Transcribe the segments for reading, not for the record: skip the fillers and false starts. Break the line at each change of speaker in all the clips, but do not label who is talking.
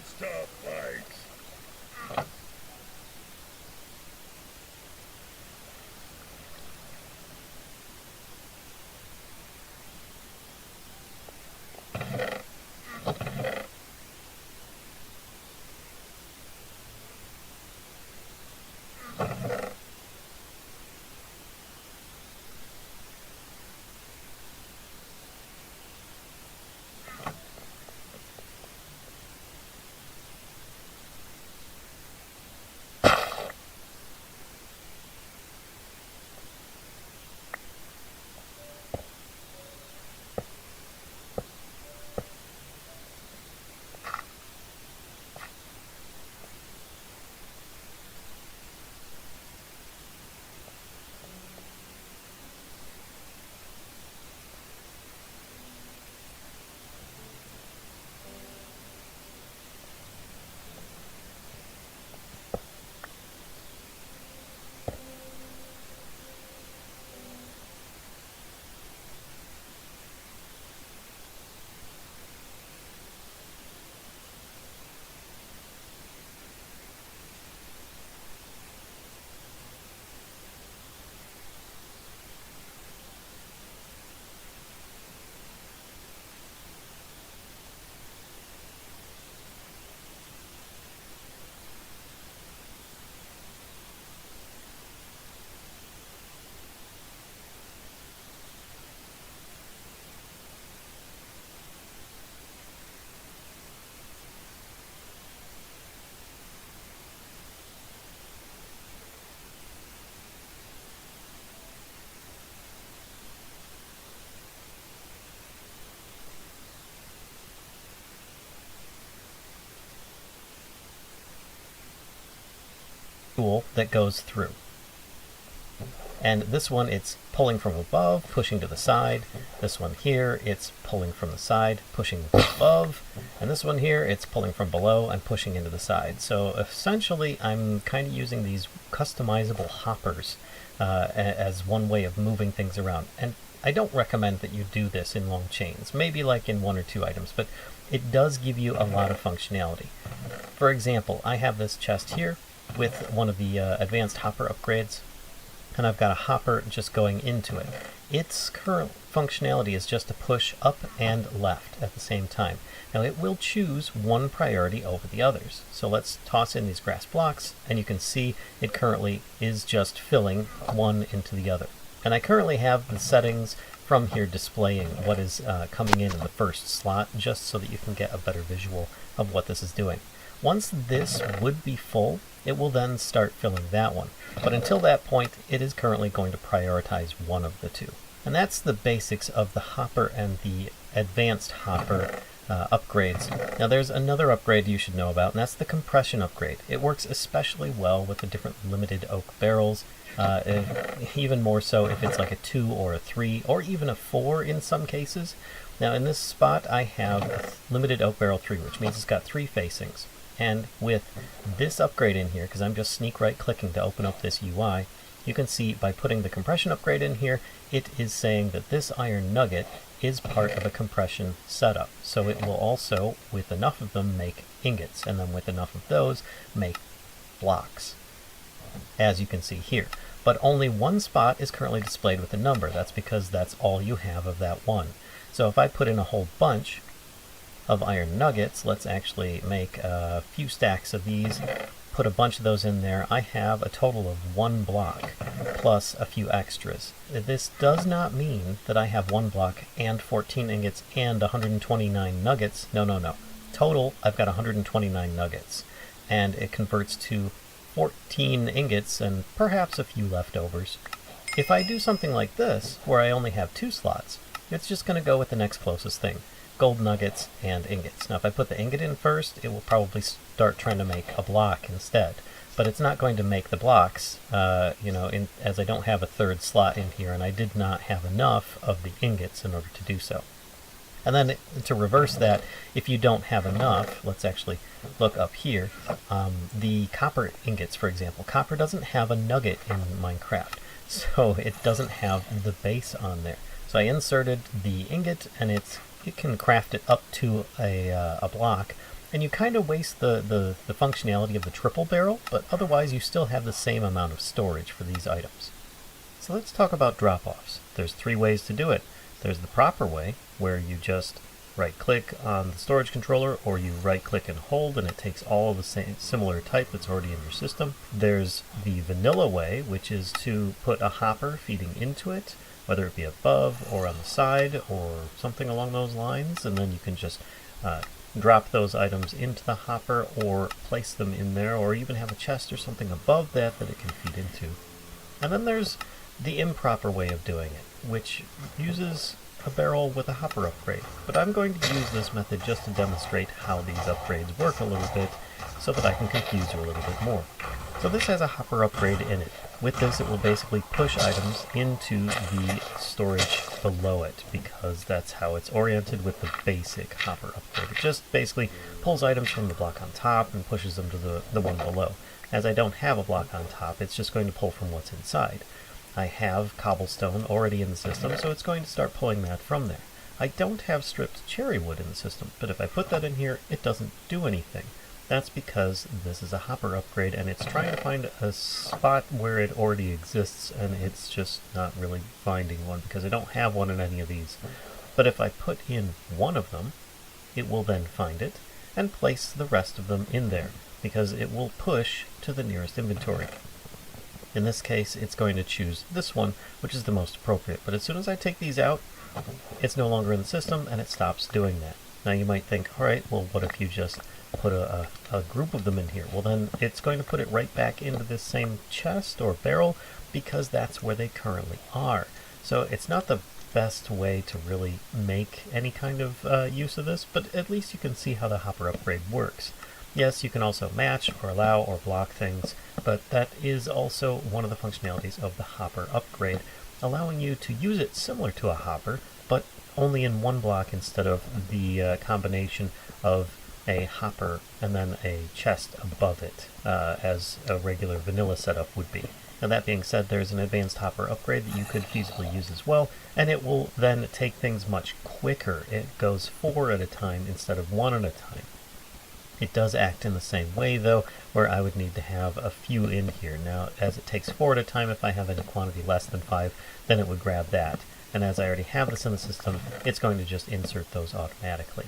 wants to fight?
Tool that goes through. And this one, it's pulling from above, pushing to the side. This one here, it's pulling from the side, pushing above. And this one here, it's pulling from below and pushing into the side. So essentially, I'm kind of using these customizable hoppers as one way of moving things around. And I don't recommend that you do this in long chains, maybe like in 1 or 2 items, but it does give you a lot of functionality. For example, I have this chest here with one of the advanced hopper upgrades, and I've got a hopper just going into it. Its current functionality is just to push up and left at the same time. Now it will choose one priority over the others. So let's toss in these grass blocks, and you can see it currently is just filling one into the other. And I currently have the settings from here displaying what is coming in the first slot, just so that you can get a better visual of what this is doing. Once this would be full, it will then start filling that one. But until that point, it is currently going to prioritize one of the two. And that's the basics of the hopper and the advanced hopper upgrades. Now there's another upgrade you should know about, and that's the compression upgrade. It works especially well with the different limited oak barrels, even more so if it's like a 2 or a 3 or even a 4 in some cases. Now in this spot I have a limited oak barrel 3, which means it's got 3 facings. And with this upgrade in here, because I'm just sneak right clicking to open up this UI, you can see by putting the compression upgrade in here, it is saying that this iron nugget is part of a compression setup. So it will also, with enough of them, make ingots, and then with enough of those, make blocks, as you can see here. But only one spot is currently displayed with a number. That's because that's all you have of that one. So if I put in a whole bunch of iron nuggets, let's actually make a few stacks of these, put a bunch of those in there. I have a total of 1 block plus a few extras. This does not mean that I have 1 block and 14 ingots and 129 nuggets. No, no, no. Total, I've got 129 nuggets, and it converts to 14 ingots and perhaps a few leftovers. If I do something like this, where I only have 2 slots, it's just going to go with the next closest thing. Gold nuggets and ingots. Now if I put the ingot in first, it will probably start trying to make a block instead. But it's not going to make the blocks, as I don't have a 3rd slot in here, and I did not have enough of the ingots in order to do so. And then to reverse that, if you don't have enough, let's actually look up here. The copper ingots, for example. Copper doesn't have a nugget in Minecraft, so it doesn't have the base on there. So I inserted the ingot, and it can craft it up to a block, And you kind of waste the functionality of the triple barrel, but otherwise you still have the same amount of storage for these items. So let's talk about drop-offs. There's 3 ways to do it. There's the proper way, where you just right-click on the storage controller, or you right-click and hold, and it takes all of the same similar type that's already in your system. There's the vanilla way, which is to put a hopper feeding into it, whether it be above or on the side or something along those lines, and then you can just drop those items into the hopper or place them in there, or even have a chest or something above that that it can feed into. And then there's the improper way of doing it, which uses a barrel with a hopper upgrade. But I'm going to use this method just to demonstrate how these upgrades work a little bit so that I can confuse you a little bit more. So this has a hopper upgrade in it. With this, it will basically push items into the storage below it, because that's how it's oriented with the basic hopper upgrade. It just basically pulls items from the block on top and pushes them to the one below. As I don't have a block on top, it's just going to pull from what's inside. I have cobblestone already in the system, so it's going to start pulling that from there. I don't have stripped cherry wood in the system, but if I put that in here, it doesn't do anything. That's because this is a hopper upgrade, and it's trying to find a spot where it already exists, and it's just not really finding one, because I don't have one in any of these. But if I put in one of them, it will then find it, and place the rest of them in there, because it will push to the nearest inventory. In this case, it's going to choose this one, which is the most appropriate. But as soon as I take these out, it's no longer in the system, and it stops doing that. Now you might think, alright, well what if you just put a group of them in here? Well then, it's going to put it right back into this same chest or barrel, because that's where they currently are. So it's not the best way to really make any kind of use of this, but at least you can see how the hopper upgrade works. Yes, you can also match or allow or block things, but that is also one of the functionalities of the hopper upgrade, allowing you to use it similar to a hopper, but only in one block instead of the combination of a hopper and then a chest above it, as a regular vanilla setup would be. Now that being said, there's an advanced hopper upgrade that you could feasibly use as well, and it will then take things much quicker. It goes 4 at a time instead of 1 at a time. It does act in the same way, though, where I would need to have a few in here. Now, as it takes 4 at a time, if I have any quantity less than 5, then it would grab that. And as I already have this in the system, it's going to just insert those automatically.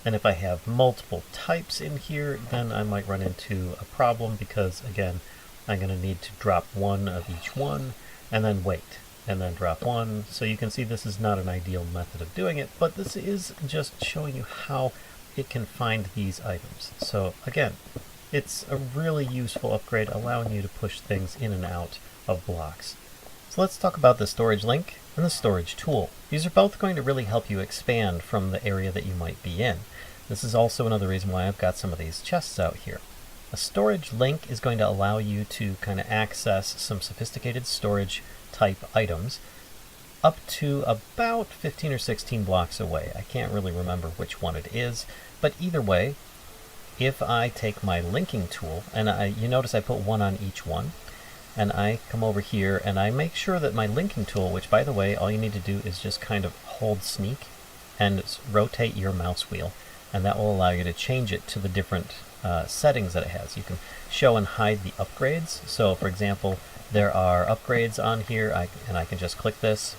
And if I have multiple types in here, then I might run into a problem, because, again, I'm going to need to drop 1 of each one, and then wait, and then drop 1. So you can see this is not an ideal method of doing it, but this is just showing you how it can find these items. So again, it's a really useful upgrade, allowing you to push things in and out of blocks. So let's talk about the storage link and the storage tool. These are both going to really help you expand from the area that you might be in. This is also another reason why I've got some of these chests out here. A storage link is going to allow you to kind of access some sophisticated storage type items up to about 15 or 16 blocks away. I can't really remember which one it is, but either way, if I take my linking tool, and you notice I put 1 on each one, and I come over here and I make sure that my linking tool, which by the way, all you need to do is just kind of hold sneak and rotate your mouse wheel, and that will allow you to change it to the different settings that it has. You can show and hide the upgrades. So for example, there are upgrades on here, and I can just click this,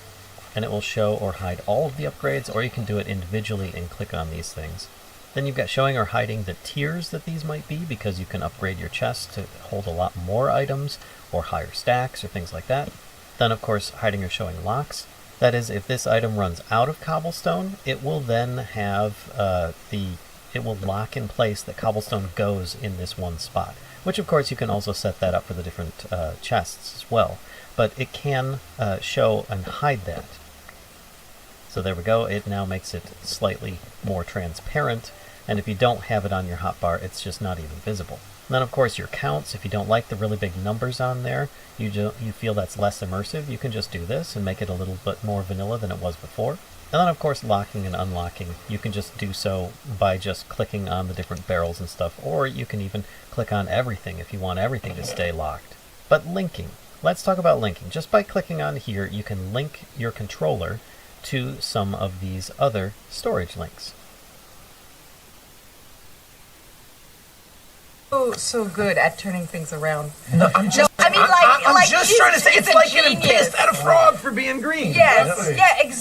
and it will show or hide all of the upgrades, or you can do it individually and click on these things. Then you've got showing or hiding the tiers that these might be, because you can upgrade your chest to hold a lot more items, or higher stacks, or things like that. Then of course, hiding or showing locks. That is, if this item runs out of cobblestone, it will then have it will lock in place that cobblestone goes in this one spot. Which of course you can also set that up for the different chests as well. But it can show and hide that. So there we go, it now makes it slightly more transparent, and if you don't have it on your hotbar, it's just not even visible. And then of course your counts, if you don't like the really big numbers on there, you feel that's less immersive, you can just do this and make it a little bit more vanilla than it was before. And then of course locking and unlocking, you can just do so by just clicking on the different barrels and stuff, or you can even click on everything if you want everything to stay locked. But linking, let's talk about linking. Just by clicking on here, you can link your controller to some of these other storage links.
so good at turning things around.
No, I'm just.
I mean,
I'm
like
just trying to say
he's
it's
a
like getting
genius.
pissed at a frog for being green.
Yes, yeah, exactly.